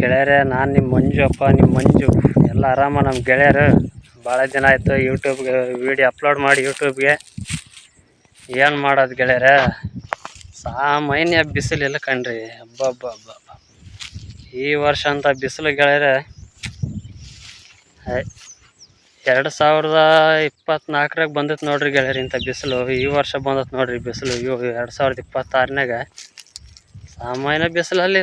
ಗೆಳೆಯರೇ, ನಾನು ನಿಮ್ಮ ಮಂಜು ಎಲ್ಲ ಆರಾಮ. ನಮ್ಮ ಗೆಳೆಯರು ಭಾಳ ದಿನ ಆಯಿತು ಯೂಟ್ಯೂಬ್ಗೆ ವೀಡಿಯೋ ಅಪ್ಲೋಡ್ ಮಾಡಿ ಯೂಟ್ಯೂಬ್ಗೆ. ಏನು ಮಾಡೋದು ಗೆಳೆಯರೇ, ಸಾಮಾನ್ಯ ಬಿಸಿಲು ಇಲ್ಲ ಕಣ್ರಿ. ಹಬ್ಬ ಈ ವರ್ಷ ಅಂತ ಬಿಸಿಲು ಗೆಳೆಯರೇ 2024 ಬಂದೈತೆ ನೋಡ್ರಿ ಗೆಳೆಯರಿ ಇಂಥ ಬಿಸಿಲು. ಈ ವರ್ಷ ಬಂದೈತೆ ನೋಡ್ರಿ ಬಿಸಿಲು. 2026 ಸಾಮಾನ್ಯ ಬಿಸಿಲಲ್ಲಿ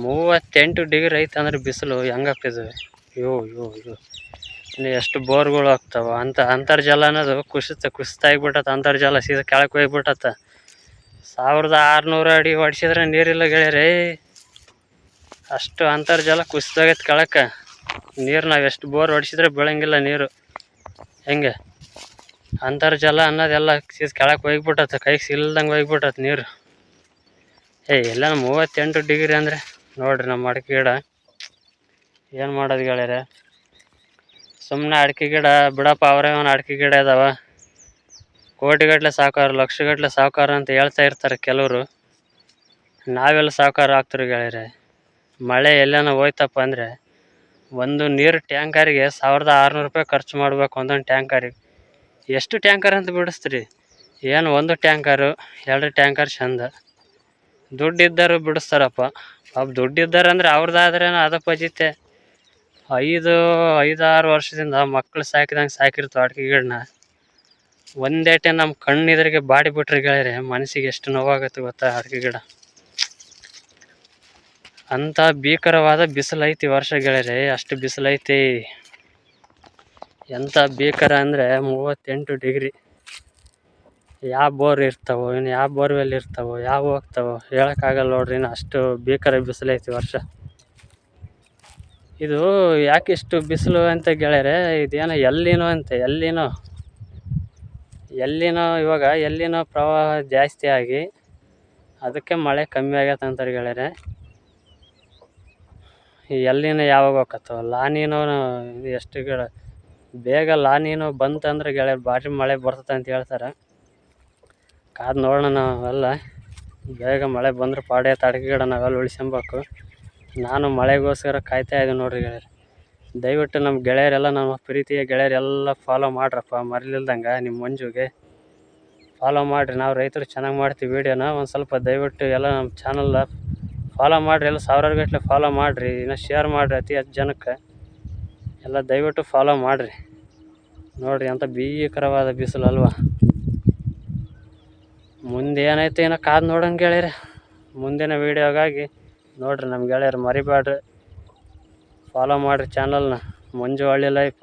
38 ಡಿಗ್ರಿ ಐತೆ ಅಂದ್ರೆ ಬಿಸಿಲು ಹೆಂಗಪ್ಪಿದು. ಇವು ಇನ್ನು ಎಷ್ಟು ಬೋರ್ಗಳು ಆಗ್ತಾವ ಅಂತರ್ಜಲ ಅನ್ನೋದು ಕುಸಿತಾಗಿಬಿಟ್ಟತ್ತ. ಅಂತರ್ಜಲ ಸೀದಾ ಕೆಳಕ್ಕೆ ಹೋಗ್ಬಿಟ್ಟತ್ತ. 1600 ಅಡಿ ಹೊಡಿಸಿದ್ರೆ ನೀರಿಲ್ಲ ಗೆಳೆಯರಿ. ಅಷ್ಟು ಅಂತರ್ಜಲ ಕುಸಿದೋಗೈತೆ ಕೆಳಕ್ಕೆ. ನೀರು ನಾವು ಎಷ್ಟು ಬೋರ್ ಹೊಡಿಸಿದ್ರೆ ಬೀಳಂಗಿಲ್ಲ ನೀರು. ಹೆಂಗೆ ಅಂತರ್ಜಲ ಅನ್ನೋದೆಲ್ಲ ಸೀದಾ ಕೆಳಕ್ಕೆ ಹೋಗ್ಬಿಟ್ಟತ್ತ. ಕೈಗೆ ಸಿಲ್ದಂಗೆ ಹೋಗ್ಬಿಟ್ಟತ್ತ ನೀರು. ಎಲ್ಲ 38 ಡಿಗ್ರಿ ಅಂದರೆ ನೋಡ್ರಿ ನಮ್ಮ ಅಡಿಕೆ ಗಿಡ. ಏನು ಮಾಡೋದು ಗೆಳೆಯರೆ, ಸುಮ್ಮನೆ ಅಡಿಕೆ ಗಿಡ ಬಿಡಪ್ಪ, ಅವರೇ ಒಂದು ಅಡಿಕೆ ಗಿಡ ಇದಾವ, ಕೋಟಿಗಟ್ಟಲೆ ಸಾವುಕಾರ, ಲಕ್ಷಗಟ್ಟಲೆ ಸಾವುಕಾರ ಅಂತ ಹೇಳ್ತಾ ಇರ್ತಾರೆ ಕೆಲವರು. ನಾವೆಲ್ಲ ಸಾವುಕಾರ ಆಗ್ತಾರೆ ಗೆಳೆಯರೆ. ಮಳೆ ಎಲ್ಲೇನೋ ಹೋಯ್ತಪ್ಪ ಅಂದರೆ ಒಂದು ನೀರು ಟ್ಯಾಂಕರಿಗೆ 1600 ರೂಪಾಯಿ ಖರ್ಚು ಮಾಡ್ಬೇಕು. ಒಂದೊಂದು ಟ್ಯಾಂಕರಿಗೆ ಎಷ್ಟು ಟ್ಯಾಂಕರ್ ಅಂತ ಬಿಡಿಸ್ತೀರಿ? ಏನು ಒಂದು ಟ್ಯಾಂಕರು 2 ಟ್ಯಾಂಕರ್ ಚಂದ. ದುಡ್ಡಿದ್ದರು ಬಿಡಿಸ್ತಾರಪ್ಪ. ದುಡ್ಡಿದ್ದಾರೆ ಅಂದರೆ ಅವ್ರದ್ದಾದ್ರೆ ಅದ ಪಜಿತೆ. 5-6 ವರ್ಷದಿಂದ ಮಕ್ಕಳು ಸಾಕಿರ್ತಾವೆ ಅಡಿಕೆ ಗಿಡನ. ಒಂದೇಟೆ ನಮ್ಮ ಕಣ್ಣಿದ್ರಿಗೆ ಬಾಡಿ ಬಿಟ್ರೆ ಗೆಳೆಯರೆ, ಮನಸ್ಸಿಗೆ ಎಷ್ಟು ನೋವಾಗುತ್ತೆ ಗೊತ್ತಾ. ಅಡಿಕೆ ಗಿಡ ಅಂಥ ಭೀಕರವಾದ ಬಿಸಿಲೈತಿ ವರ್ಷ ಗೆಳೆಯರೆ. ಅಷ್ಟು ಬಿಸಿಲೈತಿ. ಎಂಥ ಭೀಕರ ಅಂದರೆ 38 ಡಿಗ್ರಿ. ಯಾವ ಬೋರ್ ಇರ್ತಾವೋ, ಇನ್ನು ಯಾವ ಬೋರ್ವೆಲ್ ಇರ್ತಾವೋ, ಯಾವ ಹೋಗ್ತಾವೋ ಹೇಳೋಕ್ಕಾಗಲ್ಲ ನೋಡ್ರಿ. ಇನ್ನು ಅಷ್ಟು ಭೀಕರ ಬಿಸಿಲೈತಿ ವರ್ಷ. ಇದು ಯಾಕೆ ಇಷ್ಟು ಬಿಸಿಲು ಅಂತ ಗೆಳೆಯರೆ, ಇದೇನೋ ಎಲ್ಲಿನೋ ಪ್ರವಾಹ ಜಾಸ್ತಿ ಆಗಿ ಅದಕ್ಕೆ ಮಳೆ ಕಮ್ಮಿ ಆಗೈತೆ ಅಂತಾರೆ ಗೆಳೆಯರೆ. ಎಲ್ಲಿನೋ ಯಾವಾಗ ಹೋಗತ್ತವ ಲಾನಿನೋ ಎಷ್ಟು ಬೇಗ ಲಾನಿನೋ ಬಂತಂದ್ರೆ ಗೆಳೆಯರು ಭಾರಿ ಮಳೆ ಬರ್ತದೆ ಅಂತ ಹೇಳ್ತಾರೆ. ಕಾದು ನೋಡೋಣ. ನಾವೆಲ್ಲ ಬೇಗ ಮಳೆ ಬಂದ್ರೆ ಪಾಡೆ ಅಡಿಕೆ ಗಿಡ ನಾವೆಲ್ಲ ಉಳಿಸ್ಕೊಬೇಕು. ನಾನು ಮಳೆಗೋಸ್ಕರ ಕಾಯ್ತಾ ಇದ್ದೀನಿ ನೋಡ್ರಿ ಗೆಳೆಯರು. ದಯವಿಟ್ಟು ನಮ್ಮ ಗೆಳೆಯರೆಲ್ಲ, ನಮ್ಮ ಪ್ರೀತಿಯ ಗೆಳೆಯರೆಲ್ಲ ಫಾಲೋ ಮಾಡ್ರಪ್ಪ, ಮರಿಲಿಲ್ದಂಗೆ ನಿಮ್ಮ ಮಂಜುಗೆ ಫಾಲೋ ಮಾಡಿರಿ. ನಾವು ರೈತರು ಚೆನ್ನಾಗಿ ಮಾಡ್ತೀವಿ ವೀಡಿಯೋನ. ಒಂದು ಸ್ವಲ್ಪ ದಯವಿಟ್ಟು ಎಲ್ಲ ನಮ್ಮ ಚಾನಲ್ನ ಫಾಲೋ ಮಾಡಿರಿ. ಎಲ್ಲ ಸಾವಿರಾರುಗಟ್ಟಲೆ ಫಾಲೋ ಮಾಡಿರಿ. ಇನ್ನು ಶೇರ್ ಮಾಡಿರಿ ಅತಿ ಹೆಚ್ಚು ಜನಕ್ಕೆ. ಎಲ್ಲ ದಯವಿಟ್ಟು ಫಾಲೋ ಮಾಡಿರಿ. ನೋಡಿರಿ ಅಂಥ ಭೀಕರವಾದ ಬಿಸಿಲು ಅಲ್ವಾ. ಮುಂದೆ ಏನೈತೆ ಏನೋ ಕಾದು ನೋಡೋಂಗೆ ಗೆಳೆಯರೆ. ಮುಂದಿನ ವೀಡಿಯೋಗಾಗಿ ನೋಡಿರಿ ನಮ್ಮ ಗೆಳೆಯರು ಮರಿಬೇಡ್ರಿ. ಫಾಲೋ ಮಾಡಿರಿ ಚಾನಲ್ನ, ಮಂಜು ಹಳ್ಳಿ ಲೈಫ್.